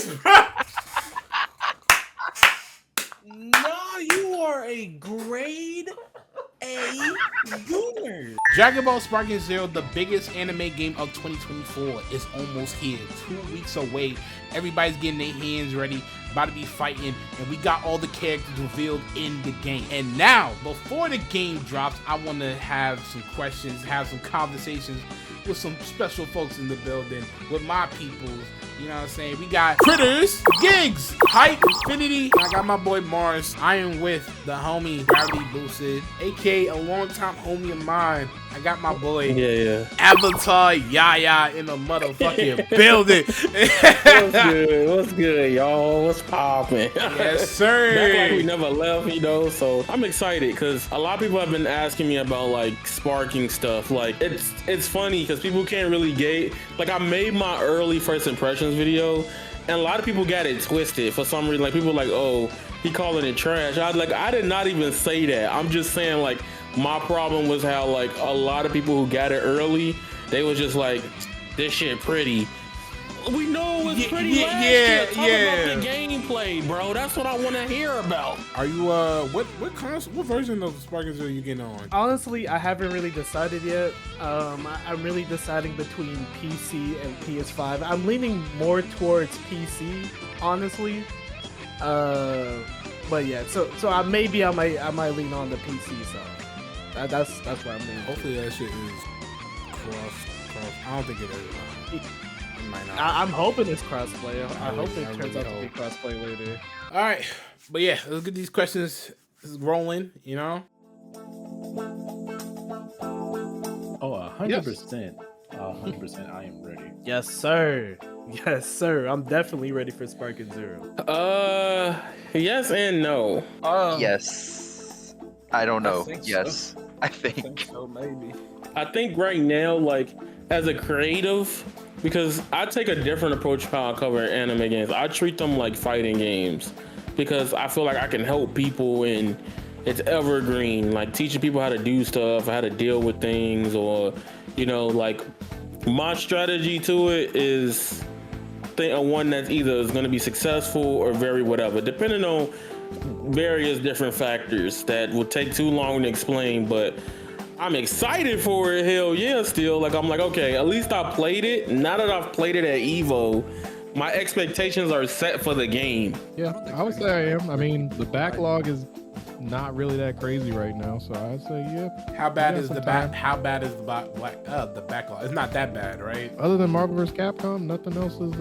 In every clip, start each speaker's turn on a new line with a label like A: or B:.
A: this, bro. No, you are a grade A gooner. Dragon Ball Sparking Zero, the biggest anime game of 2024, is almost here. 2 weeks away. Everybody's getting their hands ready, about to be fighting, and we got all the characters revealed in the game. And now, before the game drops, I want to have some questions, have some conversations with some special folks in the building, with my peoples. You know what I'm saying? We got Critters, Gigs, Hype, Infinity, and I got my boy Mars. I am with the homie Gravity Boosted, aka a longtime homie of mine. I got my boy Avataryaya in the motherfucking building.
B: What's good? What's good, y'all? What's poppin'?
A: Yes, sir.
B: Back like we never left, you know. So I'm excited because a lot of people have been asking me about like sparking stuff. Like it's funny because people can't really gauge. Like I made my early first impressions video, and a lot of people got it twisted for some reason. Like people like, oh, he calling it trash. I did not even say that. I'm just saying like. My problem was how like a lot of people who got it early, they was just like, this shit pretty. We know it's pretty. Talk about the gameplay, bro. That's what I want to hear about.
A: Are you what version of Sparking Zero you getting on?
C: Honestly, I haven't really decided yet. I'm really deciding between PC and PS5. I'm leaning more towards PC, honestly. But yeah, so I might lean on the PC side. That's what I'm doing.
A: Hopefully that shit is cross. I don't think it is. It might not.
C: I'm hoping it's crossplay. I hope it turns out to be crossplay later.
A: All right, but yeah, let's get these questions rolling. You know.
D: Oh, 100%. 100%. I am ready.
C: Yes, sir. Yes, sir. I'm definitely ready for Sparking Zero.
B: Yes and no.
E: Yes. I don't know. Yes.
C: So.
E: I think
C: so, maybe.
B: I think right now, like, as a creative, because I take a different approach how I cover anime games. I treat them like fighting games because I feel like I can help people and it's evergreen, like teaching people how to do stuff, how to deal with things, or, you know, like my strategy to it is one that's either is going to be successful or very whatever, depending on various different factors that will take too long to explain, but I'm excited for it. Hell yeah, still. Like I'm like, okay, at least I played it. Now that I've played it at Evo, my expectations are set for the game.
F: Yeah, I would say I am. I mean, the backlog is not really that crazy right now, so I'd say yeah.
A: How bad is the backlog? It's not that bad, right?
F: Other than Marvel vs. Capcom, nothing else is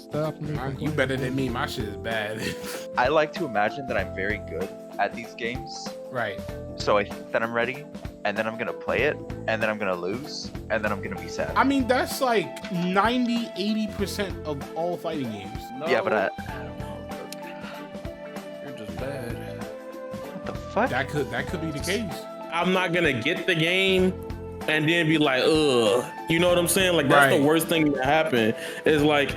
F: stopping me.
A: You better than me. My shit is bad.
E: I like to imagine that I'm very good at these games.
A: Right.
E: So I think that I'm ready, and then I'm gonna play it, and then I'm gonna lose, and then I'm gonna be sad.
A: I mean, that's like 90-80% of all fighting games.
E: No. Yeah, but
D: you're just bad.
E: What the fuck?
A: That could be the case.
B: I'm not gonna get the game and then be like, ugh. You know what I'm saying? Like that's the worst thing that happen. Is like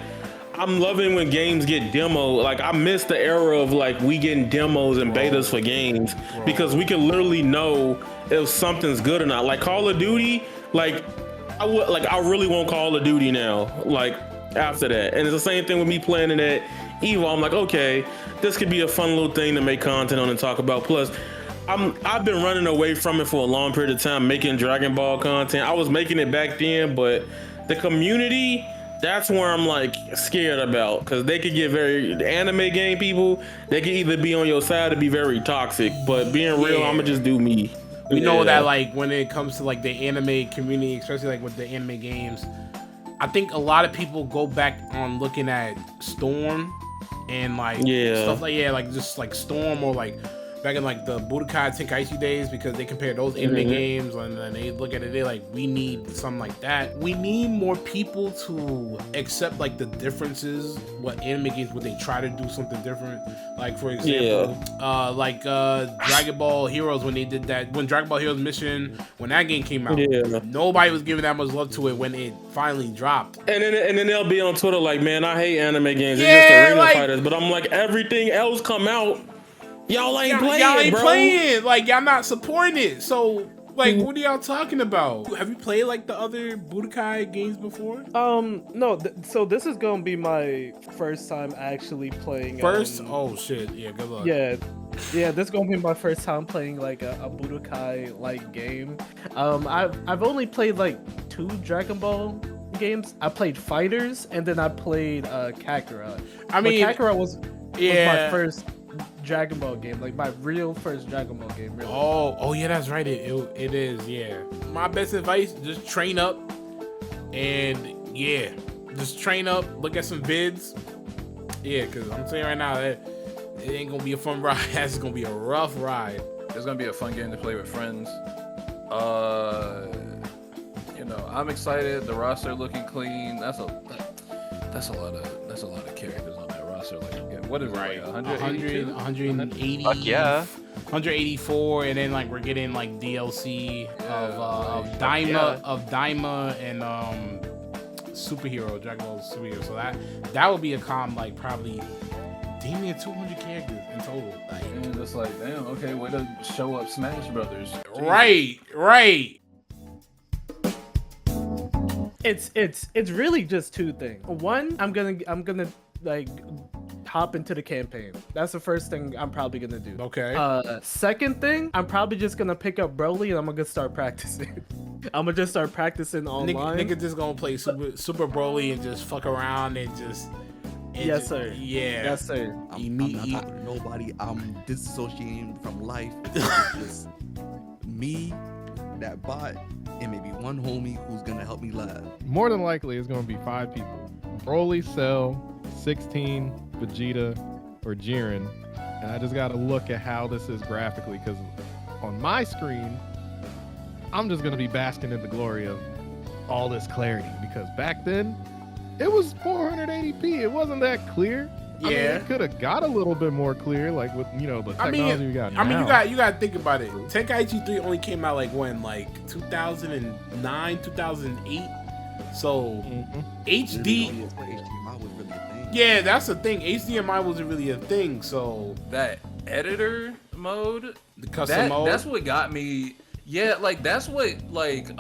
B: I'm loving when games get demo. Like I miss the era of like we getting demos and betas for games because we can literally know if something's good or not. Like Call of Duty, I really want Call of Duty now. Like after that, and it's the same thing with me playing it at Evo. I'm like, okay, this could be a fun little thing to make content on and talk about. Plus, I've been running away from it for a long period of time, making Dragon Ball content. I was making it back then, but the community. That's where I'm like scared about because they could get the anime game people. They could either be on your side or be very toxic. But being real, I'm gonna just do me.
A: We know that like when it comes to like the anime community, especially like with the anime games, I think a lot of people go back on looking at Storm and like stuff like just like Storm or like back in like the Budokai Tenkaichi days because they compare those anime games and then they look at it, they're like, we need something like that. We need more people to accept like the differences, what anime games, would they try to do something different? Like for example, Dragon Ball Heroes when they did that, when Dragon Ball Heroes Mission, when that game came out, nobody was giving that much love to it when it finally dropped. And
B: then they'll be on Twitter like, man, I hate anime games, it's just arena fighters. But I'm like, everything else come out, y'all ain't playing, bro.
A: Like y'all not supporting it. So Like, what are y'all talking about? Have you played like the other Budokai games before?
C: No. So this is gonna be my first time actually playing.
A: First? Oh shit! Yeah, good luck.
C: Yeah, this is gonna be my first time playing like a Budokai like game. I've only played like 2 Dragon Ball games. I played Fighters and then I played Kakarot.
A: I mean,
C: Kakarot was my first Dragon Ball game, like my real first Dragon Ball game. Really.
A: Oh yeah, that's right. It is. Yeah. My best advice: just train up, and yeah, just train up. Look at some vids. Yeah, because I'm saying right now that it ain't gonna be a fun ride. It's gonna be a rough ride.
G: It's gonna be a fun game to play with friends. You know, I'm excited. The roster looking clean. That's a lot of characters on that roster. Like, what is
A: Right.
G: it? Like 180?
A: 180.
E: Fuck yeah.
A: 184, and then like we're getting like DLC of
E: yeah.
A: Daima and superhero, Dragon Ball superhero. So that would be a like probably damn near 200 characters in total. Like,
G: And just like, damn, okay, way to show up Smash Brothers.
A: right.
C: It's really just 2 things. One, I'm gonna like hop into the campaign. That's the first thing I'm probably gonna do.
A: Okay.
C: Second thing, I'm probably just gonna pick up Broly and I'm gonna start practicing. I'm gonna just start practicing online.
A: Nigga just gonna play Super Broly and just fuck around and just.
C: Yes, sir.
A: Yeah.
C: Yes, sir.
H: I'm not talking to nobody. I'm disassociating from life. It's just me, that bot, and maybe one homie who's gonna help me live.
F: More than likely, it's going to be 5 people. Broly, Cell, 16, Vegeta, or Jiren. And I just got to look at how this is graphically, because on my screen, I'm just going to be basking in the glory of all this clarity, because back then, it was 480p. It wasn't that clear. I mean,
A: Yeah.
F: it could have got a little bit more clear, like with, you know, the technology we got now.
A: I mean, you got to think about it. Tenkaichi 3 only came out like when, like 2009, 2008. So HD.
H: HDMI was really a thing.
A: Yeah, that's the thing. HDMI wasn't really a thing. So
G: That editor mode,
A: the custom mode.
G: that's what got me. Yeah, like that's what like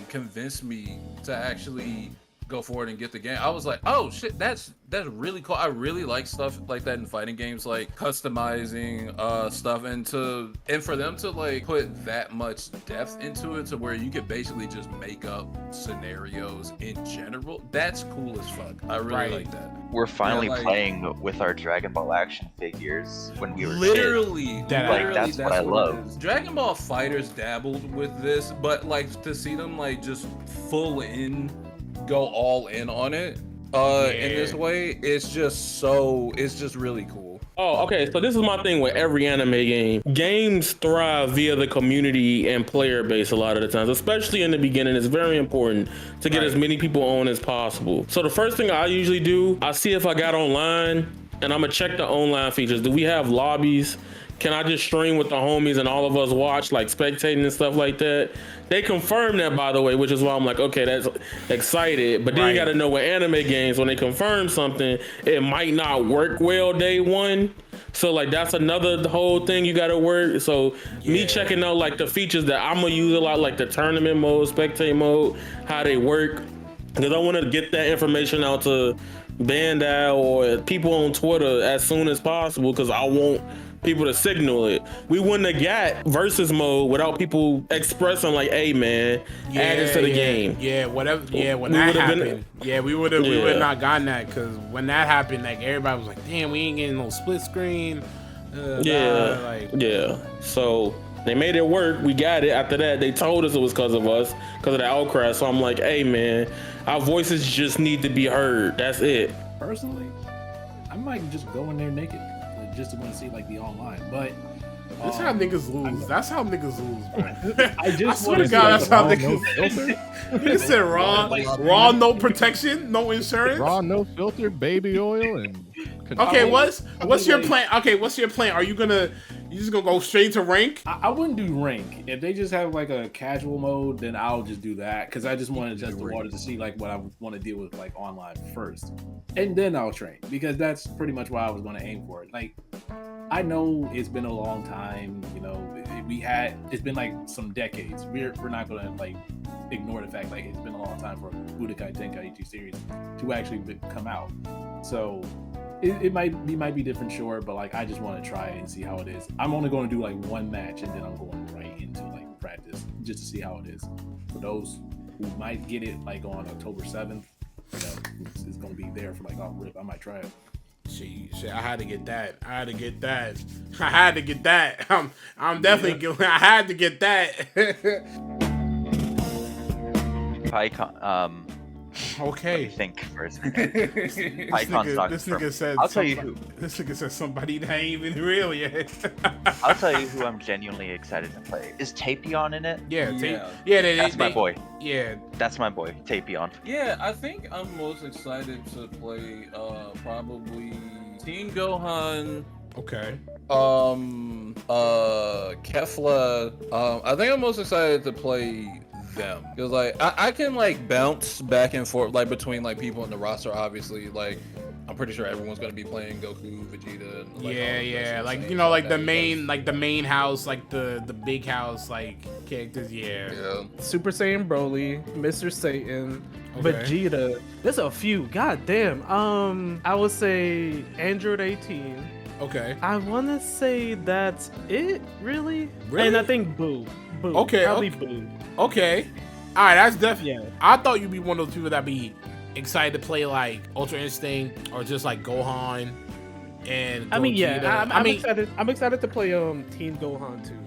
G: convinced me to actually go forward and get the game. I was like, oh shit, that's really cool. I really like stuff like that in fighting games, like customizing stuff, and for them to like put that much depth into it to where you could basically just make up scenarios in general. That's cool as fuck. I really like that.
E: We're finally
G: like-
E: playing with our Dragon Ball action figures when we were
G: Literally,
A: That-
E: that's what I love.
G: it is. Dragon Ball Fighters dabbled with this, but like to see them like just go all in on it in this way, it's just really cool.
B: Oh, okay. So this is my thing with every anime game. Games thrive via the community and player base a lot of the times, especially in the beginning. It's very important to get as many people on as possible. So the first thing I usually do, I see if I got online, and I'm gonna check the online features. Do we have lobbies? Can I just stream with the homies and all of us watch, like spectating and stuff like that? They confirm that, by the way, which is why I'm like, okay, that's excited. But then you got to know with anime games, when they confirm something, it might not work well day one. So like that's another whole thing you got to work. So me checking out like the features that I'm gonna use a lot, like the tournament mode, spectate mode, how they work, because I want to get that information out to Bandai or people on Twitter as soon as possible, because I want people to signal it. We wouldn't have got versus mode without people expressing like, hey man, add this to the game.
A: Yeah, whatever. Yeah, when
B: We
A: that
B: would've
A: happened,
B: been-
A: we would have not gotten that, because when that happened, like everybody was like, damn, we ain't getting no split screen.
B: Yeah. So they made it work. We got it. After that, they told us it was because of us, because of the outcry. So I'm like, hey man, our voices just need to be heard. That's it.
D: Personally, I might just go in there naked, like, just to want to see like the online. But
A: That's how niggas lose. That's how niggas lose, bro.
D: I just
A: swear
D: wanna
A: to
D: see,
A: God,
D: like,
A: that's
D: the
A: how
D: raw
A: niggas. You said raw, no protection, no insurance.
F: Raw, no filter, baby oil, and
A: Okay, what's your
D: like-
A: plan? Okay, what's your plan? Are you just gonna go straight to rank?
D: I wouldn't do rank. If they just have like a casual mode, then I'll just do that, because I just want to test the water to see like what I want to deal with like online first, and then I'll train, because that's pretty much what I was going to aim for. Like, I know it's been a long time, you know, it's been like some decades. We're not gonna like ignore the fact like it's been a long time for Budokai Tenkaichi series to actually come out. So it might be different, sure, but like I just want to try it and see how it is. I'm only going to do like one match and then I'm going right into like practice just to see how it is. For those who might get it like on October 7th, you know, it's going to be there for like off rip. I might try it.
A: Shit, I had to get that. I had to get that. I'm definitely I had to get that.
E: PyCon,
A: Okay.
E: let me think for a second. PyCon's not
A: This
E: confirmed.
A: nigga said
E: I'll tell you who.
A: This nigga said somebody that ain't even real yet.
E: I'll tell you who I'm genuinely excited to play. Is Tapion in it?
A: Yeah,
G: Yeah.
E: That's my boy.
A: Yeah.
E: That's my boy, Tapion.
G: Yeah, I think I'm most excited to play probably Teen Gohan,
A: Okay.
G: Kefla. I think I'm most excited to play them because like I can like bounce back and forth like between like people in the roster. Obviously, like I'm pretty sure everyone's gonna be playing Goku, Vegeta. And, like,
A: Yeah. Like you know, like the main house, like the big house, like characters. Yeah.
C: Super Saiyan Broly, Mr. Satan,
A: Okay.
C: Vegeta. There's a few. God damn. I would say Android 18.
A: Okay.
C: I want to say that's it, really.
A: Really?
C: And I think Boo.
A: Okay,
C: Probably
A: okay.
C: Boo.
A: Okay. All right, that's definitely.
C: Yeah.
A: I thought you'd be one of those people that be excited to play like Ultra Instinct or just like Gohan and.
C: I mean,
A: Gogeta.
C: yeah. I'm
A: mean,
C: excited. I'm excited to play Teen Gohan too.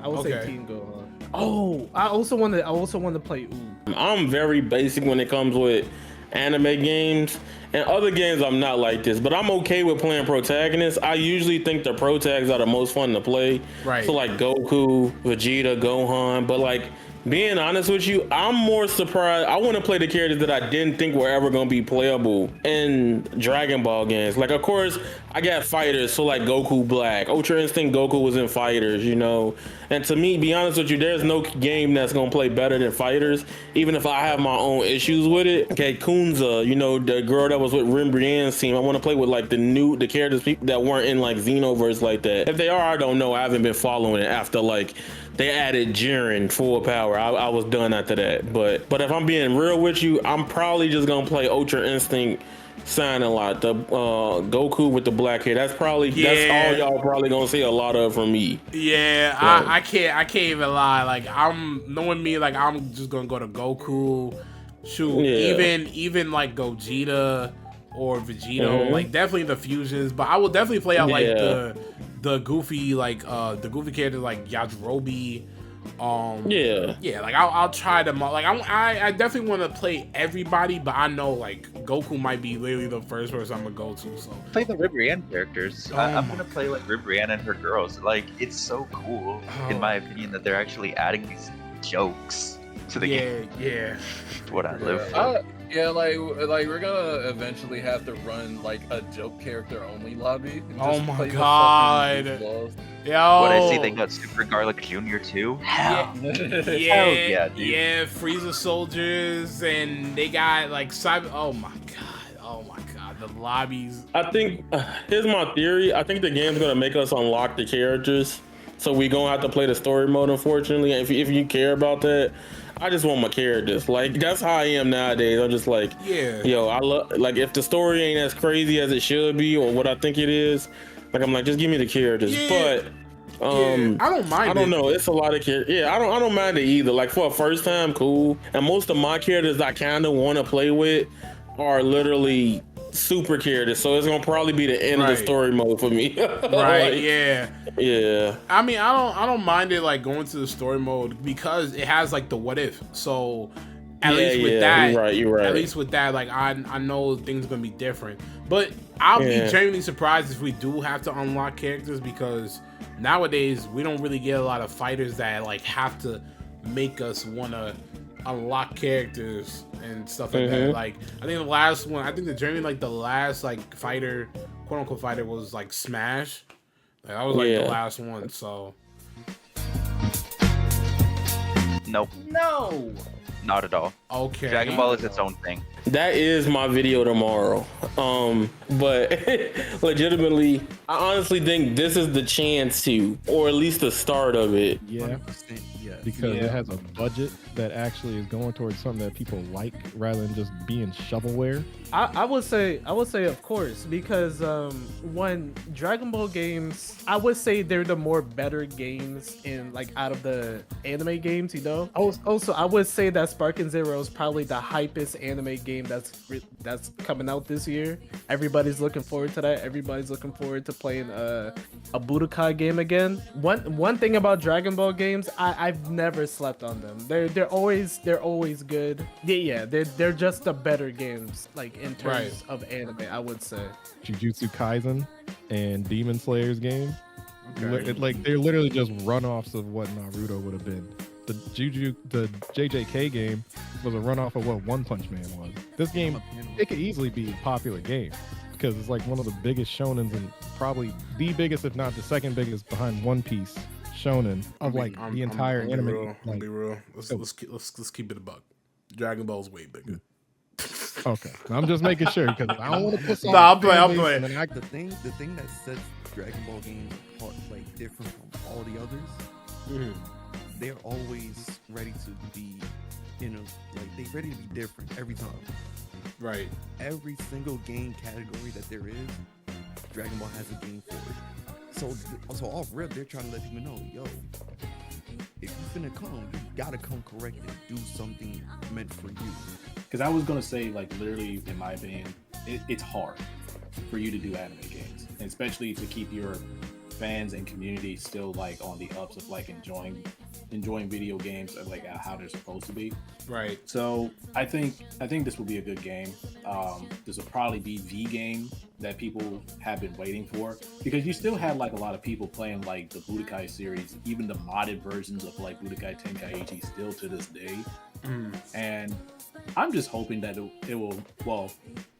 C: I would say
A: Okay.
C: Teen Gohan. Oh, I also want to play Ooh.
B: I'm very basic when it comes with anime games. And other games, I'm not like this, but I'm okay with playing protagonists. I usually think the protags are the most fun to play.
A: Right.
B: So like Goku, Vegeta, Gohan. But like, being honest with you, I'm more surprised. I want to play the characters that I didn't think were ever going to be playable in Dragon Ball games. Like, of course, I got fighters, so like Goku Black. Ultra Instinct Goku was in fighters, you know? And to me, be honest with you, there's no game that's going to play better than fighters, even if I have my own issues with it. Okay, Kunza, you know, the girl that was with Rin Brienne's team. I want to play with like the characters that weren't in like Xenoverse like that. If they are, I don't know. I haven't been following it after like they added Jiren full power. I was done after that. But if I'm being real with you, I'm probably just gonna play Ultra Instinct Sign a lot. The Goku with the black hair. That's all y'all probably gonna see a lot of from me.
A: Yeah,
B: Right.
A: I can't even lie. Like I'm knowing me, like I'm just gonna go to Goku. Shoot,
B: Yeah.
A: even like Gogeta or Vegito, like definitely the fusions. But I will definitely play out like the goofy the goofy characters like Yajirobe. Yeah, like I'll try them all. Like I definitely want to play everybody, but I know like Goku might be literally the first person I'm gonna go to. So
E: Play the Ribrianne characters.
A: Oh
E: I'm
A: my
E: gonna play like Ribrianne and her girls. Like it's so cool, in my opinion, that they're actually adding these jokes to the game.
A: Yeah.
E: It's what I live for.
G: Yeah, like we're gonna eventually have to run like a joke character only lobby. And
A: Oh
G: just
A: my
G: play the
A: God.
G: fucking goofballs.
A: Yo.
E: What I see, they got Super Garlic Jr. too. Hell, yeah, dude.
A: Yeah, Frieza soldiers, and they got like cyber. Oh my god, the lobbies.
B: I think here's my theory. I think the game's gonna make us unlock the characters, so we gonna have to play the story mode. Unfortunately, if you care about that, I just want my characters. Like that's how I am nowadays. I'm just like, yo, I love like if the story ain't as crazy as it should be or what I think it is, like I'm like just give me the characters. But
A: I don't mind.
B: I don't know. It's a lot of characters. Yeah, I don't mind it either. Like for a first time, cool. And most of my characters I kind of want to play with are literally super characters, so it's gonna probably be the end of the story mode for me.
A: Right?
B: Like,
A: yeah. I mean, I don't mind it like going to the story mode because it has like the what if. So at least with that,
B: you're right.
A: At least with that, like I know things are gonna be different. But I'll be genuinely surprised if we do have to unlock characters because nowadays we don't really get a lot of fighters that like have to make us wanna unlock characters and stuff like that. Like I think the last one, the last like fighter, quote unquote fighter, was like Smash. Like, that was like the last one. So
E: Nope.
A: no.
E: Not at all.
A: Okay.
E: Dragon Ball is its own thing.
B: That is my video tomorrow. But legitimately, I honestly think this is the chance to, or at least the start of it.
F: Yeah,
H: 100% yes.
F: because it has a budget that actually is going towards something that people like rather than just being shovelware.
C: I would say of course, because when Dragon Ball games, I would say they're the more better games in like out of the anime games, you know. Also, I would say that Sparking Zero is probably the hypest anime game that's coming out this year. Everybody's looking forward to that. Everybody's looking forward to playing a Budokai game again. One thing about Dragon Ball games, I've never slept on them. They're always good. Yeah, they're just the better games, like in terms of anime, I would say.
F: Jujutsu Kaisen and Demon Slayer's game. Like they're literally just runoffs of what Naruto would have been. The JJK game was a runoff of what One Punch Man was. This game, it could easily be a popular game because it's like one of the biggest shonens and probably the biggest, if not the second biggest, behind One Piece shonen of the entire anime.
A: I'll be real. Let's keep it a buck. Dragon Ball's way bigger.
F: Okay, I'm just making sure because I don't want to put.
A: I'll play.
H: The thing that sets Dragon Ball games apart, like different from all the others, they're always ready to be, they're ready to be different every time.
A: Right.
H: Every single game category that there is, Dragon Ball has a game for it. So off rip, they're trying to let people know, yo, if you finna come, you gotta come correct and do something meant for you.
D: Because I was gonna say, like, literally, in my opinion, it's hard for you to do anime games, and especially to keep your fans and community still like on the ups of like enjoying video games and like how they're supposed to be.
A: Right.
D: So I think this will be a good game. This will probably be the game that people have been waiting for, because you still have like a lot of people playing like the Budokai series, even the modded versions of like Budokai Tenkaichi still to this day. And I'm just hoping that it will, well,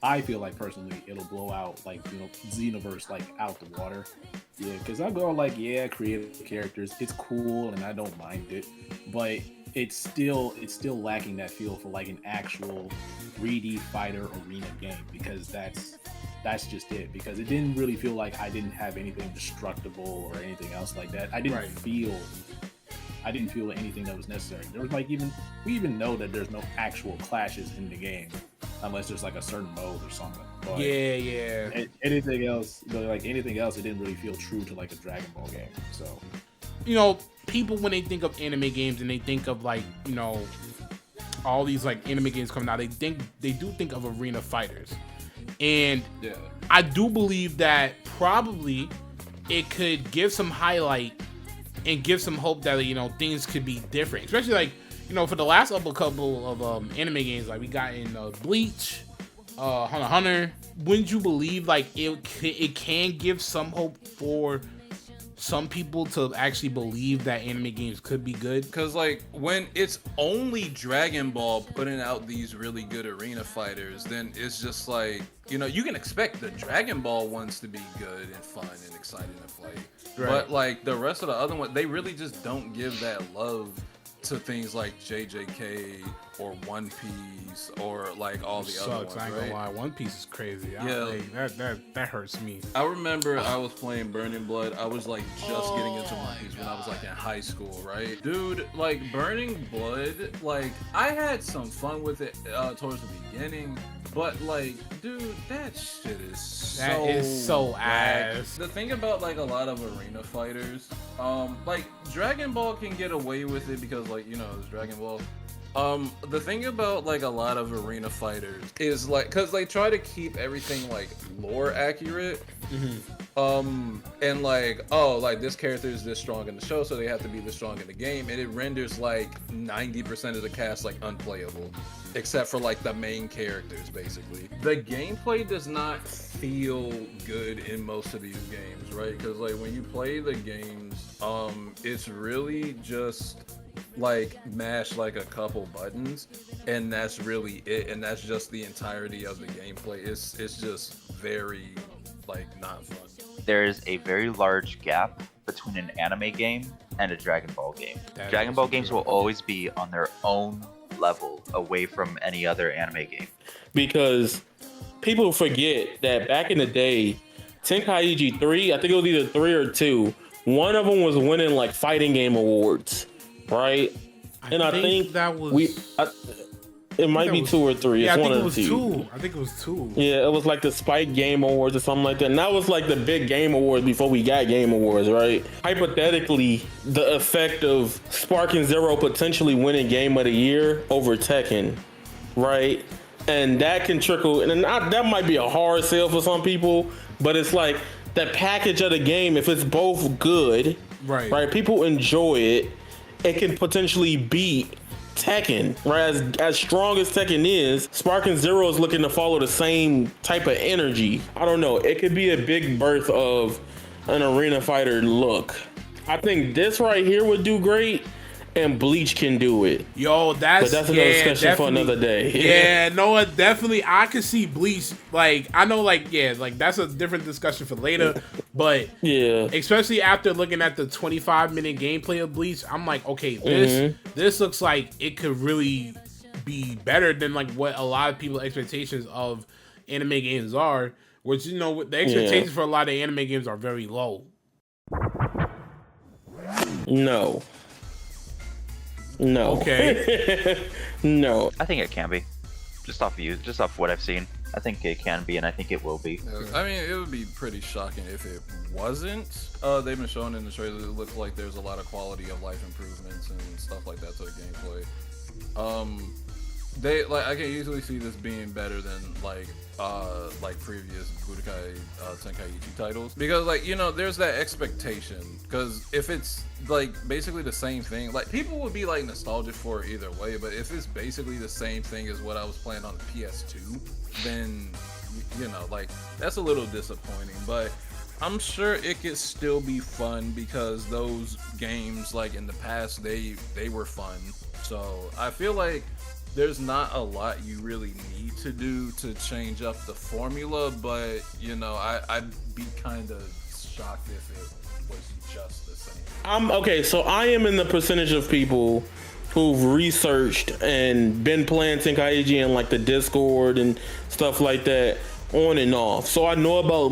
D: I feel like personally it'll blow out like, you know, Xenoverse like out the water. Yeah, because I go like, yeah, creative characters, it's cool and I don't mind it, but it's still lacking that feel for like an actual 3D fighter arena game, because that's just it. Because it didn't really feel like I didn't have anything destructible or anything else like that. I didn't feel anything that was necessary. There was like we even know that there's no actual clashes in the game unless there's like a certain mode or something. But anything else, it didn't really feel true to like a Dragon Ball game. So,
A: you know, people when they think of anime games and they think of like, you know, all these like anime games coming out, they do think of arena fighters. And I do believe that probably it could give some highlight and give some hope that, you know, things could be different, especially like, you know, for the last couple of anime games, like we got in Bleach, Hunter x Hunter. Wouldn't you believe like it can give some hope for some people to actually believe that anime games could be good?
G: Because like when it's only Dragon Ball putting out these really good arena fighters, then it's just like, you know, you can expect the Dragon Ball ones to be good and fun and exciting to play. Right. But like the rest of the other ones, they really just don't give that love to things like JJK or One Piece or like all the other ones.
A: I ain't gonna lie, One Piece is crazy.
G: Yeah,
A: that hurts me.
G: I remember I was playing Burning Blood. I was like just getting into One Piece when I was like in high school, right? Dude, like Burning Blood, like I had some fun with it towards the beginning. But like, dude, that shit is so ass. The thing about like a lot of arena fighters, like Dragon Ball can get away with it because like, you know, it's Dragon Ball. The thing about like a lot of arena fighters is like, cause they try to keep everything like lore accurate. And like, oh, like this character is this strong in the show, so they have to be this strong in the game, and it renders like 90% of the cast like unplayable, except for like the main characters. Basically, the gameplay does not feel good in most of these games, right? Because like when you play the games, it's really just like mash like a couple buttons, and that's really it, and that's just the entirety of the gameplay. It's just very like not fun.
E: There is a very large gap between an anime game and a Dragon Ball game. Dragon Ball games will always be on their own level away from any other anime game.
B: Because people forget that back in the day, Tenkaichi 3, I think it was either 3 or 2, one of them was winning like fighting game awards, right? And I think
A: that was
B: it might be 2 or 3.
A: Yeah,
B: it's
A: I
B: one
A: think
B: of
A: it was
B: the two.
A: 2. I think it was 2.
B: Yeah, it was like the Spike Game Awards or something like that. And that was like the big Game Awards before we got Game Awards, right? Hypothetically, the effect of Sparking Zero potentially winning Game of the Year over Tekken, right? And that can trickle, and that might be a hard sell for some people, but it's like the package of the game, if it's both good, right? People enjoy it, it can potentially beat Tekken, right? As strong as Tekken is, Sparking Zero is looking to follow the same type of energy. I don't know. It could be a big birth of an arena fighter look. I think this right here would do great, and Bleach can do it.
A: Yo, that's
B: another discussion for another day.
A: Yeah, no, definitely. I could see Bleach. Like, I know, like, yeah, like that's a different discussion for later. But
B: yeah,
A: especially after looking at the 25-minute gameplay of Bleach, I'm like, okay, this looks like it could really be better than like what a lot of people's expectations of anime games are. Which, you know, the expectations for a lot of anime games are very low.
B: No.
A: Okay.
B: No.
E: I think it can be. Just off what I've seen. I think it can be, and I think it will be.
G: I mean, it would be pretty shocking if it wasn't. They've been showing in the trailer, it looks like there's a lot of quality of life improvements and stuff like that to the gameplay. I can easily see this being better than like previous Budokai Tenkaichi titles, because like, you know, there's that expectation, because if it's like basically the same thing, like people would be like nostalgic for it either way, but if it's basically the same thing as what I was playing on the PS2, then you know, like that's a little disappointing. But I'm sure it could still be fun, because those games like in the past they were fun. So I feel like there's not a lot you really need to do to change up the formula, but you know, I'd be kind of shocked if it was just the same.
B: Okay, so I am in the percentage of people who've researched and been playing Tenkaichi in like the Discord and stuff like that on and off. So I know about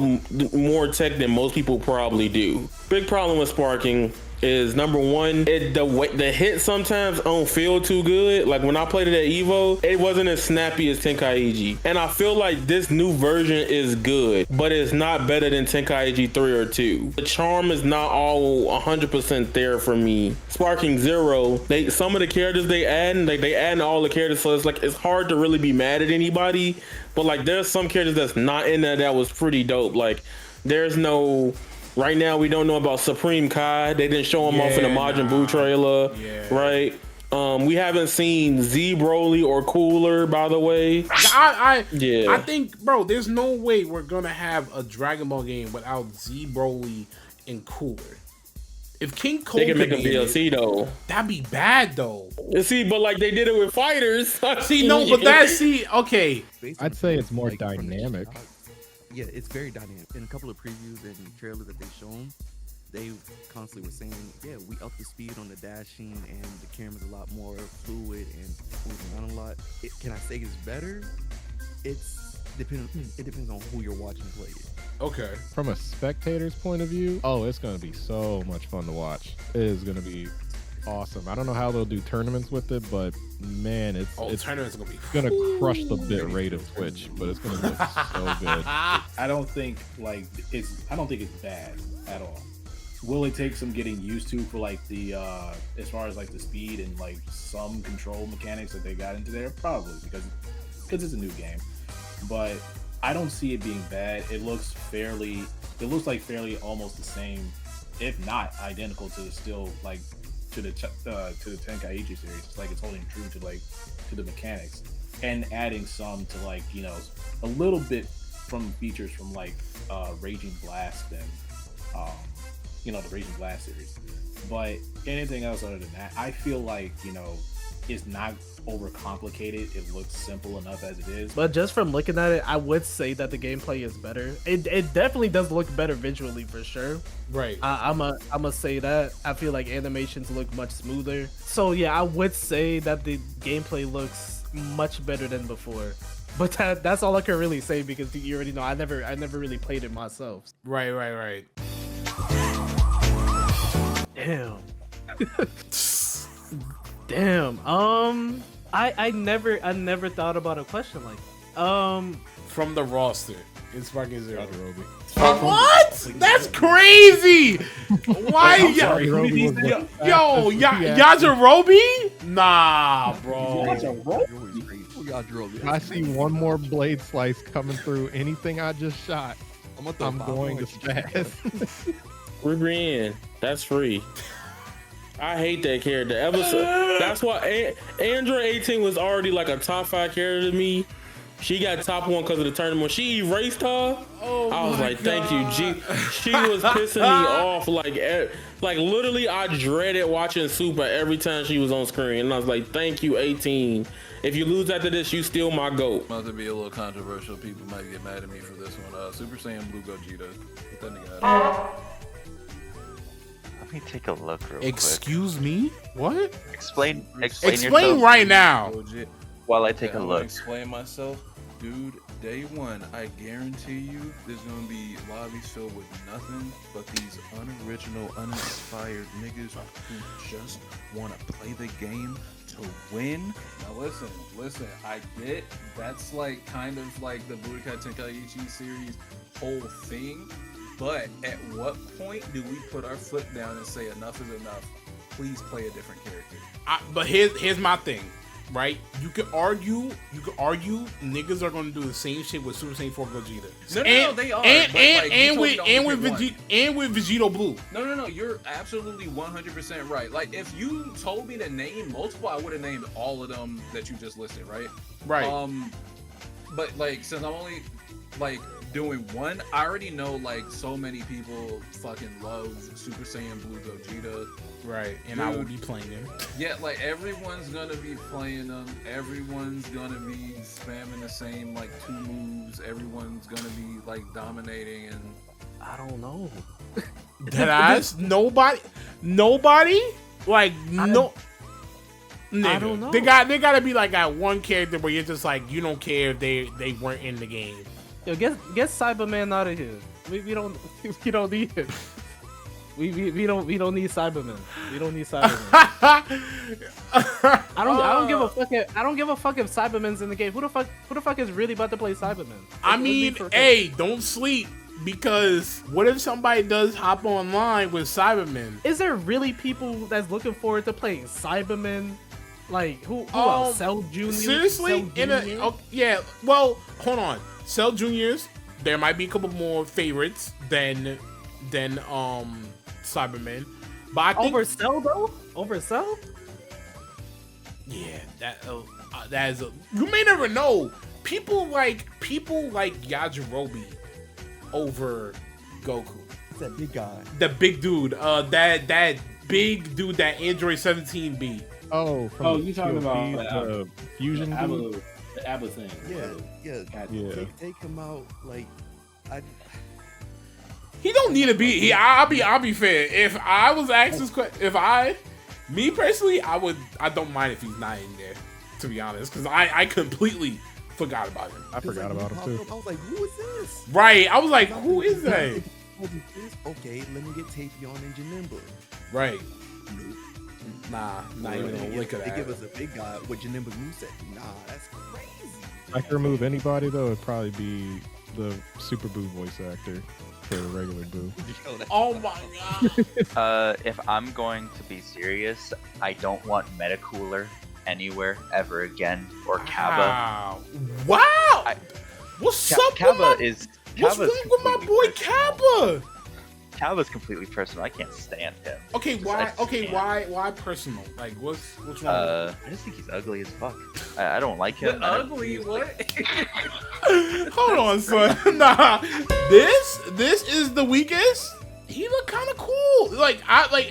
B: more tech than most people probably do. Big problem with Sparking is, number one, the hit sometimes don't feel too good. Like when I played it at Evo, it wasn't as snappy as Tenkaichi. And I feel like this new version is good, but it's not better than Tenkaichi 3 or 2. The charm is not all 100% there for me. Sparking Zero, some of the characters they add all the characters, so it's like it's hard to really be mad at anybody. But like there's some characters that's not in there that was pretty dope. Like there's no... Right now, we don't know about Supreme Kai. They didn't show him off in the Majin Buu trailer, right? We haven't seen Z Broly or Cooler, by the way.
A: I think, bro, there's no way we're gonna have a Dragon Ball game without Z Broly and Cooler. If King Cole
B: they can make a DLC though,
A: that'd be bad though.
B: See, but like they did it with fighters.
A: Okay.
F: I'd say it's more dynamic.
H: Yeah, it's very dynamic. In a couple of previews and trailers that they've shown, they constantly were saying, yeah, we up the speed on the dashing and the camera's a lot more fluid and moving around a lot. Can I say it's better? It depends on who you're watching play it.
A: Okay.
F: From a spectator's point of view, it's going to be so much fun to watch. It is going to be awesome. I don't know how they'll do tournaments with it, but man, it's
A: tournaments
F: gonna crush the bit rate of Twitch, but it's gonna look so good.
D: I don't think it's bad at all. Will it take some getting used to for like the as far as like the speed and like some control mechanics that they got into there? Probably, because it's a new game. But I don't see it being bad. It looks like fairly almost the same, if not identical to the Tenkaichi series. It's like it's holding true to the mechanics and adding some to like, you know, a little bit from features from like Raging Blast and the Raging Blast series. But anything else other than that, I feel like, you know, it's not overcomplicated. It looks simple enough as it is.
C: But just from looking at it, I would say that the gameplay is better. It definitely does look better visually for sure.
A: Right.
C: I'm a say that. I feel like animations look much smoother. So yeah, I would say that the gameplay looks much better than before. But that's all I can really say because you already know I never really played it myself.
A: Right.
C: Damn. Damn. I never thought about a question like
A: From the roster, it's fucking zero.
F: Yajirobe.
A: What? That's crazy. Why? Yajirobe? Nah, bro.
F: I see one more blade slice coming through anything I just shot. I'm going to spaz.
B: Ribrianne, that's free. I hate that character. That's why Android 18 was already like a top 5 character to me. She got top 1 because of the tournament. When she erased her, I was like, thank you, G. She was pissing me off. Like literally, I dreaded watching Super every time she was on screen. And I was like, thank you, 18. If you lose after this, you steal my goat.
G: About to be a little controversial. People might get mad at me for this one. Super Saiyan Blue Gogeta. Get that nigga out of
E: Let me take a look real
A: Excuse me? What?
E: Explain
A: Explain
E: yourself
A: right now.
G: Legit.
E: while I take a
G: I'm
E: look.
G: gonna explain myself. Dude, day one, I guarantee you there's gonna be lobbies filled with nothing but these unoriginal, uninspired niggas who just wanna play the game to win. Now listen, I get that's like kind of like the Budokai Tenkaichi series whole thing, but at what point do we put our foot down and say enough is enough? Please play a different character.
A: But here's my thing. Right, you could argue niggas are gonna do the same shit with Super Saiyan 4 Gogeta.
G: No, they are.
A: And with Vegito Blue.
G: No, you're absolutely 100% right. Like, if you told me to name multiple, I would have named all of them that you just listed, right?
A: Right.
G: But like, since I'm only like doing one, I already know like so many people fucking love Super Saiyan Blue Gogeta.
A: Right, and
G: Dude,
A: I will be playing him.
G: Yeah, like everyone's gonna be playing them. Everyone's gonna be spamming the same like 2 moves. Everyone's gonna be like dominating, and
C: I don't know.
A: Deadass? Nobody? Like no. Nigga,
C: I don't know.
A: They gotta be like that one character where you're just like you don't care if they weren't in the game.
C: Yo, get Cyberman out of here. We don't need him. We don't need Cyberman. We don't need Cyberman. I don't give a fuck if Cyberman's in the game. Who the fuck is really about to play Cyberman?
A: I mean, hey, don't sleep because what if somebody does hop online with Cyberman?
C: Is there really people that's looking forward to playing Cyberman? Like who else? Cell Junior?
A: Seriously? Yeah. Well, hold on. Cell Juniors. There might be a couple more favorites than Cyberman, but I think
C: over Cell though. Over Cell.
A: Yeah, that is you may never know. People like Yajirobe over Goku.
H: It's that big guy.
A: The big dude. That big dude that Android 17 beat.
F: Oh,
D: you talking about
F: Fusion dude?
D: The Abba thing.
H: Yeah. Take him out like
A: He don't need to be. I'll be fair. If I was asked this question, me personally, I don't mind if he's not in there. To be honest, because I completely forgot about him.
F: I forgot about him too.
H: I was like, who is this?
A: Right. I was like, who is that?
H: Okay, let me get Tapion and Janemba.
A: Right. Nah, not even a lick of
H: They
A: that.
H: give us a big guy with Janemba's moveset. Nah, that's crazy.
F: If I could remove anybody though, it'd probably be the Super Boo voice actor for the regular Boo.
A: Oh my god.
E: If I'm going to be serious, I don't want Metacooler anywhere ever again, or Kaba.
A: Wow. What's up
E: Kaba
A: with what's wrong with my boy Kappa?
E: Kaba's completely personal. I can't stand him.
A: Okay, why personal? Like, what's wrong?
E: I just think he's ugly as fuck. I don't like him.
G: ugly? What?
A: Hold on, son. Nah, this is the weakest. He looked kind of cool. Like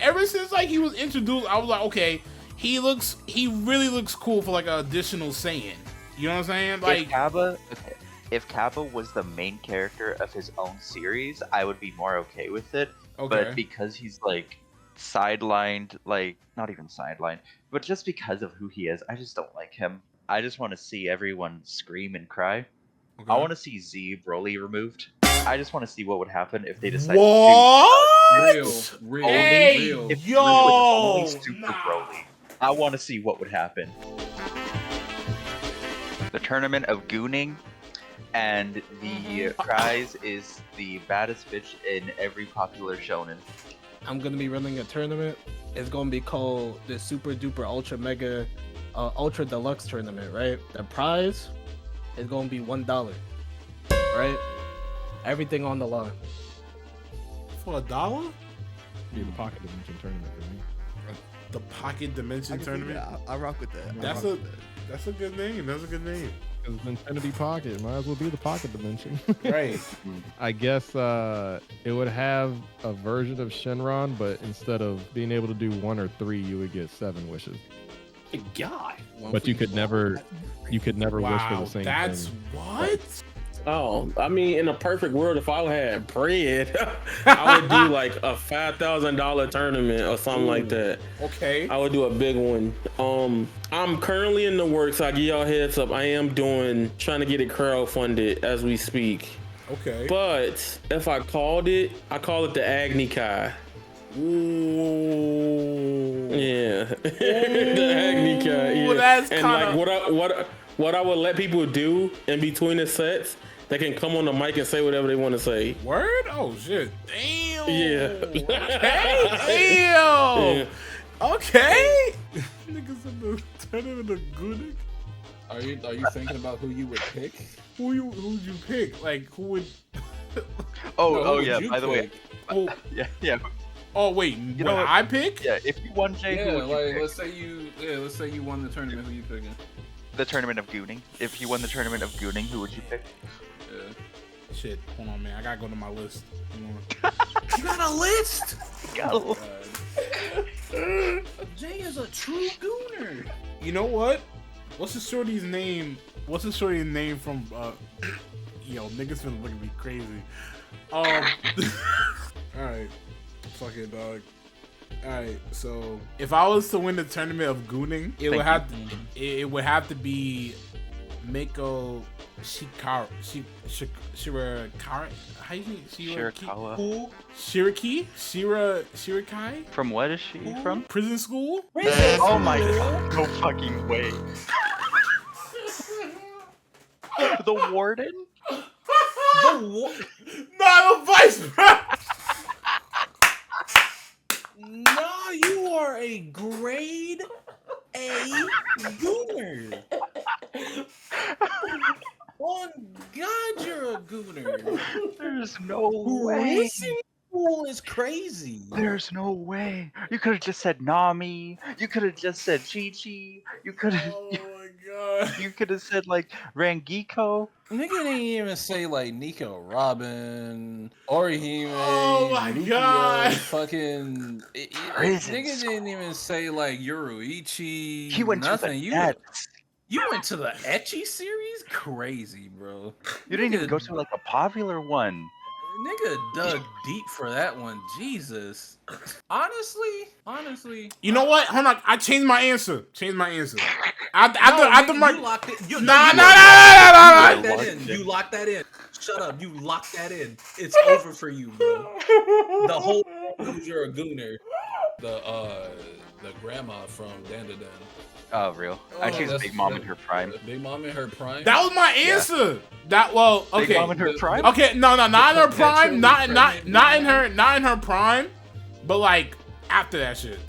A: ever since like he was introduced, I was like, okay, He really looks cool for like an additional Saiyan. You know what I'm saying? Like
E: if Kappa was the main character of his own series, I would be more okay with it.
A: Okay.
E: But because he's like sidelined, like not even sidelined, but just because of who he is, I just don't like him. I just want to see everyone scream and cry.
A: Okay.
E: I want to see Z Broly removed. I just want to see what would happen if they decide
A: what?
G: Real.
A: Hey,
G: real.
E: if
A: yo,
E: only Super
A: nah.
E: Broly. I want to see what would happen. The tournament of gooning, and the prize is the baddest bitch in every popular shonen.
C: I'm gonna be running a tournament. It's gonna be called the Super Duper Ultra Mega Ultra Deluxe Tournament, right? The prize is gonna be $1, right? Everything on the line.
A: For $1?
F: Be the Pocket Dimension tournament for me.
A: The Pocket Dimension tournament.
H: I rock with that.
A: That's a good name. That's a good name.
F: Because Infinity Pocket might as well be the Pocket Dimension.
A: Right.
F: I guess it would have a version of Shenron, but instead of being able to do 1 or 3, you would get 7 wishes.
D: God.
F: But you could never wish for
A: Wow,
F: the same
A: that's
F: thing.
A: what?
B: Oh, I mean, in a perfect world, if I had bread, I would do like a $5,000 tournament or something like that.
A: Okay.
B: I would do a big one. I'm currently in the works. I give y'all a heads up. I am trying to get it crowdfunded as we speak.
A: Okay.
B: But if I call it the Agni Kai.
A: Ooh.
B: Yeah, the Agni Kai. Yeah.
A: That's
B: and
A: kinda...
B: like what I would let people do in between the sets. They can come on the mic and say whatever they want to say.
A: Word? Oh shit! Damn.
B: Yeah.
A: Okay. Damn.
B: Yeah.
A: Okay. Niggas in the tournament of Gudik.
G: Are you thinking about who you would pick?
A: Who'd you pick? Like who would?
E: Oh
G: would
E: yeah.
G: you
E: By the way,
A: Oh,
E: yeah.
A: oh wait,
E: You know
A: what
E: what?
A: I pick?
E: Yeah, if you won, Jay,
G: Yeah,
E: who would you
G: like
E: pick?
G: let's say you won the tournament. Who you picking?
E: The tournament of gooning. If you won the tournament of gooning, who would you pick?
G: Yeah.
A: Shit, hold on, man. I gotta go to my list. You know.
G: You got a list?
E: Go.
G: Jay is a true gooner.
A: You know what? What's the shorty's name? What's the shorty's name from? Yo, niggas finna look at me crazy. All right, fuck it, dog. All right, so if I was to win the tournament of gooning, it would have to be Mako Shikara. Shirakara. How you think
E: Shirakawa.
A: Shirakai?
E: From what is she from?
A: Prison school?
E: Oh my god, no fucking way. The warden?
A: Not a vice president. No, you are a grade A gooner. On God, you're a gooner.
E: There's no way.
G: Prison school is crazy.
E: There's no way. You could have just said Nami. You could have just said Chi-Chi. You could have.
A: Oh my God.
E: You could have said like Rangiko.
G: Nigga didn't even say like Nico Robin, Orihime.
A: Oh my
G: Rukia,
A: God.
G: Fucking.
E: Prison
G: Nigga didn't even say like Yoruichi.
E: He went
G: nothing.
E: to the
G: You
E: nets.
G: you went to the Ecchi series? Crazy, bro.
E: You didn't even go to like a popular one.
G: Nigga dug deep for that one. Jesus. Honestly.
A: You know what? Hold on. I changed my answer. After my.
G: You locked it.
A: Nah.
G: You locked that in. Shut up. You locked that in. It's over for you, bro. The whole knows you're a gooner. The grandma from Dandadan.
E: Oh, real. I choose Big Mom in her prime.
G: Big Mom in her prime.
A: That was my answer. That okay.
E: Big Mom in her prime.
A: Okay, no, not in her prime. Not in her prime. But like after that shit,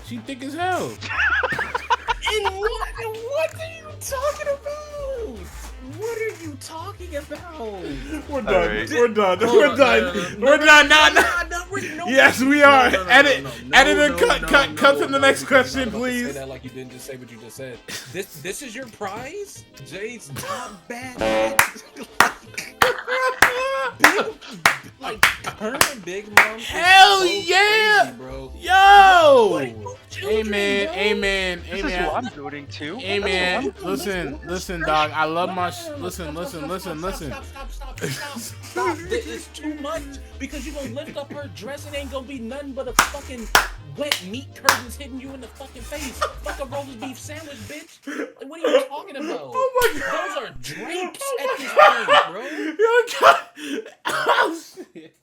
A: she thick as hell.
G: And what are you talking about? What are you talking about?
A: We're done.
E: right.
A: We're done.
G: Hold
A: We're
G: on,
A: done.
G: no,
A: We're done. No. Yes, we are.
G: No,
A: Edit. Edit and cut to the
G: no,
A: next
G: because
A: question,
G: you're not about to
A: please.
G: Say that like you didn't just say what you just said. This is your prize? Jay's top bad. Like Current Big Mom.
A: Hell
G: so
A: yeah,
G: crazy, bro.
A: yo.
E: Children,
A: Amen,
E: bro.
A: amen,
E: This is who
A: amen.
E: I'm rooting to.
A: Hey
E: That's who I'm
A: man,
E: rooting to.
A: listen, dog. I love my. Listen.
G: Stop. It's too much because you're gonna lift up her dress. It ain't gonna be nothing but a fucking wet meat curtains hitting you in the fucking face. Like a roast beef sandwich, bitch. Like, what are you talking about?
A: Oh my god.
G: Those are drapes at this point, bro.
A: Yo, god. Oh, shit.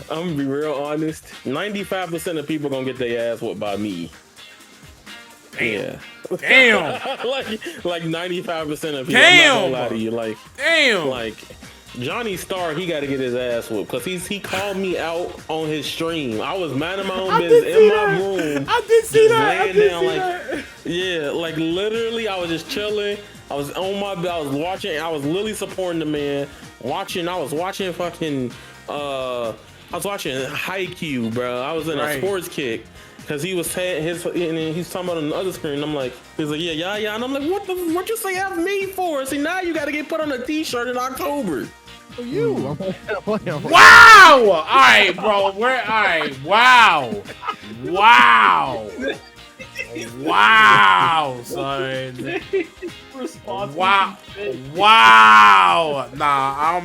B: I'm gonna be real honest. 95% of people gonna get their ass whooped by me.
A: Damn.
B: Yeah.
A: Damn.
B: like 95% of people.
A: Damn.
B: I'm not gonna lie to you. Like
A: Damn.
B: Johnny Starr, he got to get his ass whooped because he called me out on his stream. I was minding my own business in my room.
A: I did see that.
B: Laying down yeah, like literally, I was just chilling. I was on my bed. I was watching. I was literally supporting the man. I was watching fucking. I was watching Haikyuu, bro. I was in a sports kick. Cause he was saying and he's talking about on the other screen. I'm like, he's like, yeah, and I'm like, what you say F me for? See, now you got to get put on a T-shirt in October.
F: For you.
A: Wow! All right, bro. All right. Wow. Wow, son. Wow. Nah.
H: I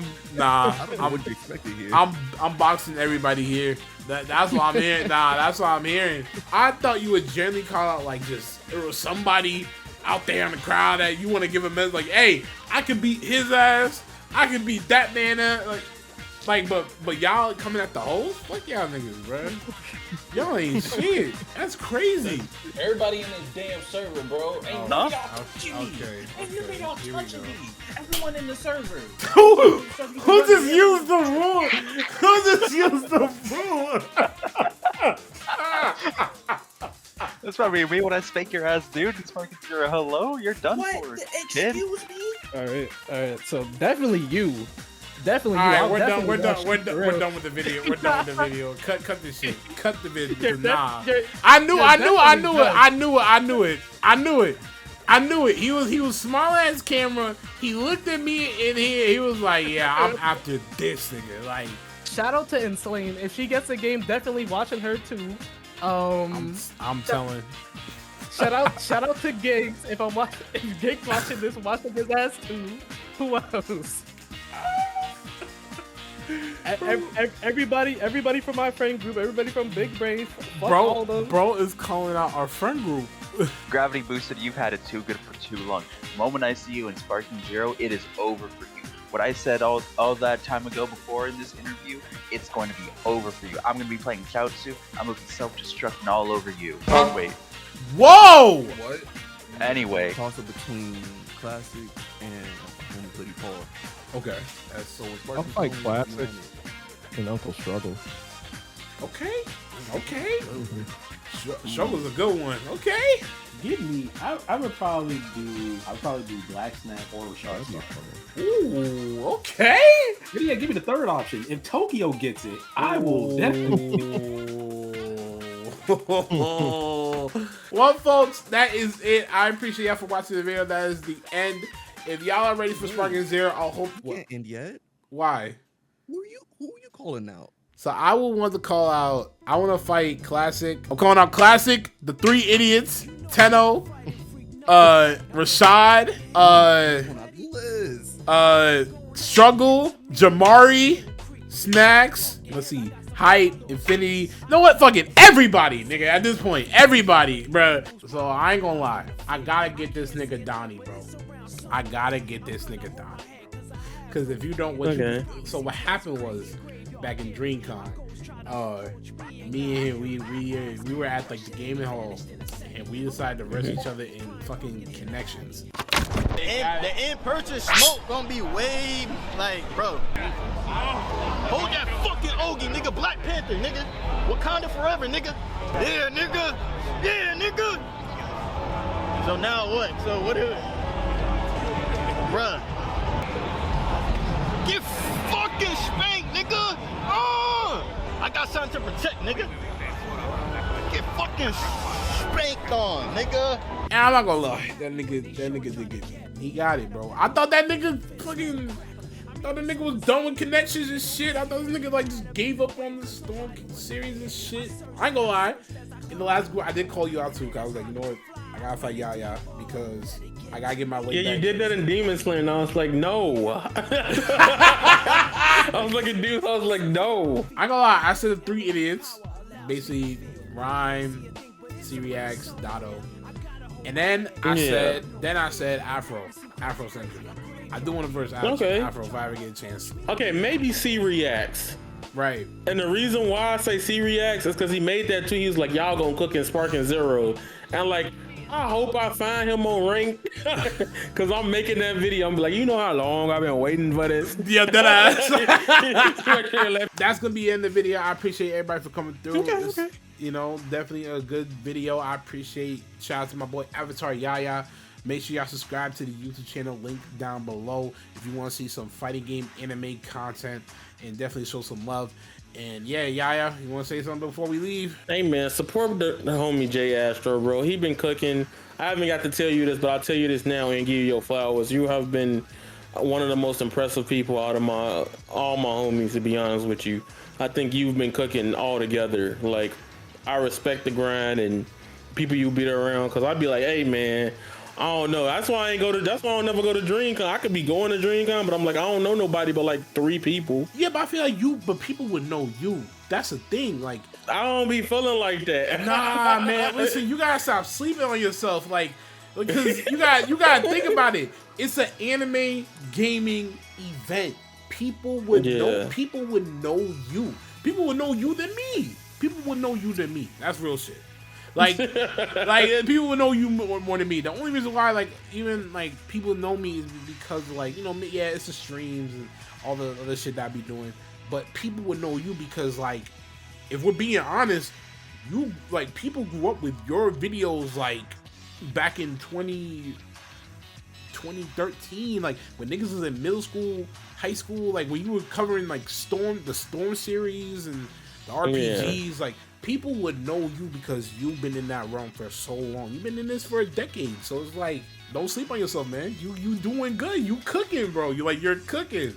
H: don't know what you expected here.
A: I'm boxing everybody here. That's what I'm hearing. Nah, that's what I'm hearing. I thought you would generally call out like just there was somebody out there in the crowd that you want to give a message like, hey, I can beat his ass. I can beat that man ass. But y'all coming at the hoes? Fuck y'all niggas, bro. Y'all ain't shit. That's crazy.
G: Everybody in this damn server, bro. Ain't
E: Nah.
A: Okay.
G: Ain't none y'all touching me. Everyone in the server.
A: Who just used the rule? Who just used the rule?
E: That's probably me when I spank your ass, dude. It's fucking you're a hello. You're done for, kid.
G: Excuse me?
C: All right. So definitely you. Definitely
A: All
C: you.
A: right,
C: I'll
A: we're done.
C: definitely
A: We're done.
C: watch
A: We're
C: you
A: done.
C: for
A: We're
C: real.
A: done with the video. We're done with the video. Cut the shit. Cut the video.
C: You're
A: Nah.
C: you're-
A: I knew it. He was smiling at his camera. He looked at me in here. He was like, "Yeah, I'm after this nigga." Like,
C: Shout out to Insane. If she gets a game, definitely watching her too.
A: I'm telling.
C: Shout out to Gigs. If Gigs watching this, watching his ass too. Who else? Everybody from my friend group, everybody from Big Brain, fuck all those.
A: Bro is calling out our friend group.
E: Gravity boosted. You've had it too good for too long. The moment I see you in Sparking Zero, it is over for you. What I said all that time ago before in this interview, it's going to be over for you. I'm going to be playing Chaozu. I'm going to be self-destructing all over you. Wait.
A: Whoa!
G: What?
E: Anyway.
H: Toss up between Classic and Holy Paul.
A: Okay. That's so
F: I'll fight Classic and Uncle Struggle.
A: Okay. Struggle's a good one. Okay.
D: Give me. I would probably do Black Snap or Rashard Star.
A: Ooh. Okay.
D: Yeah, give me the third option. If Tokyo gets it, I will definitely.
A: Well, folks, that is it. I appreciate y'all for watching the video. That is the end. If y'all are ready for Sparking Zero, I hope.
H: You can't end yet.
A: Why?
H: Who you calling out?
A: So I will want to call out. I want to fight Classic. I'm calling out Classic, the three idiots, Tenno, Rashad, Struggle, Jamari, Snacks. Let's see. Height, Infinity. You know what? Fuck it. Everybody, nigga. At this point, everybody, bro. So I ain't gonna lie. I gotta get this nigga Donnie, bro. I gotta get this nigga Donnie. Cause if you don't, so what happened was back in DreamCon, me and him, we were at like the gaming hall, and we decided to rush each other in fucking connections.
I: The in-person smoke gonna be way like, bro. Hold that fucking Ogie, nigga. Black Panther, nigga. Wakanda forever, nigga. Yeah, nigga. Yeah, nigga. So now what? So what is it? Bruh. Get fucking spanked, nigga. I got something to protect, nigga. Get fucking spanked on, nigga.
A: And I'm not gonna lie, that nigga did get me. He got it, bro. I thought that nigga fucking. I thought the nigga was done with connections and shit. I thought this nigga like just gave up on the Storm series and shit. I ain't gonna lie. In the last group, I did call you out too. Cause I was like, you know what? I gotta fight Yaya because I gotta get my weight back.
B: Yeah, you did that in Demon Slayer, and I was like, no. I was looking at dudes, I was like, no.
A: I ain't gonna lie. I said the 3 idiots. Basically, Rhyme, C-Reacts, Dotto. And then I said Afro-centric. I do want to verse Afro if I ever get a chance.
B: Okay, maybe C-Reacts.
A: Right.
B: And the reason why I say C-Reacts is because he made that tweet. He was like, y'all gonna cook in Sparking Zero. And like, I hope I find him on Rank. Because I'm making that video. I'm like, you know how long I've been waiting for this?
A: Yeah, that ass. That's going to be the end of the video. I appreciate everybody for coming through. Okay. You know, definitely a good video. I appreciate. Shout out to my boy Avataryaya. Make sure y'all subscribe to the YouTube channel, link down below if you want to see some fighting game anime content, and definitely show some love. And yeah, Yaya, you want to say something before we leave?
B: Hey man, support the homie J Astro, bro. He been cooking. I haven't got to tell you this, but I'll tell you this now and give you your flowers. You have been one of the most impressive people out of all my homies, to be honest with you. I think you've been cooking all together. Like, I respect the grind and people you be around, because I'd be like, hey man, I don't know. That's why I don't never go to DreamCon. I could be going to DreamCon, but I'm like, I don't know nobody but like 3 people.
A: Yeah, but I feel like but people would know you. That's the thing. Like,
B: I don't be feeling like that.
A: Nah, man. Listen, you gotta stop sleeping on yourself. Like, because you gotta think about it. It's an anime gaming event. People would know. People would know you. People would know you than me. People would know you than me. That's real shit. Like people would know you more than me. The only reason why, like, even like people know me is because, like, you know, yeah, it's the streams and all the other shit that I be doing. But people would know you because, like, if we're being honest, you, like, people grew up with your videos, like, back in 2013, like when niggas was in middle school, high school, like when you were covering like the Storm series and the RPGs, like, people would know you because you've been in that realm for so long. You've been in this for a decade. So it's like, don't sleep on yourself, man. You doing good. You cooking, bro. You're cooking.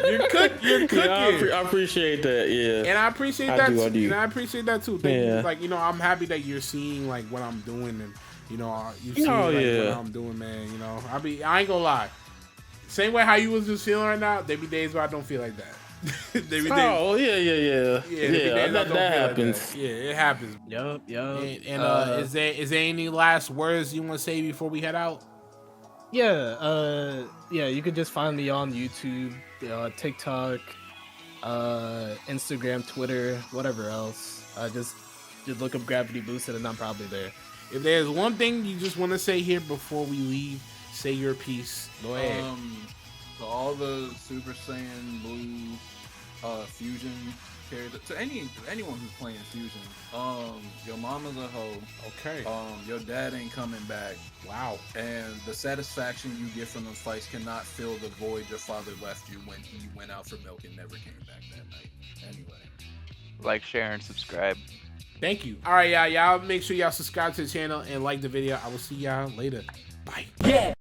A: You're cooking.
B: Yeah, I appreciate that. Yeah.
A: And I appreciate that.
B: I do.
A: And I appreciate that too. Thank you. Like, you know, I'm happy that you're seeing like what I'm doing, and you know, you see what I'm doing, man. You know, I ain't gonna lie. Same way how you was just feeling right now, there be days where I don't feel like that.
B: Yeah, that happens.
A: Like that. Yeah, it happens.
C: Yup.
A: And is there any last words you want to say before we head out?
C: Yeah, you could just find me on YouTube, TikTok, Instagram, Twitter, whatever else. Just look up Gravity Boosted and I'm probably there.
A: If there's one thing you just want to say here before we leave, say your piece. Go ahead.
G: To all the Super Saiyan Blue Fusion characters, to anyone who's playing Fusion, your mama's a hoe.
A: Okay.
G: Your dad ain't coming back.
A: Wow.
G: And the satisfaction you get from those fights cannot fill the void your father left you when he went out for milk and never came back that night. Anyway.
E: Like, share, and subscribe.
A: Thank you. All right, y'all make sure y'all subscribe to the channel and like the video. I will see y'all later. Bye. Yeah.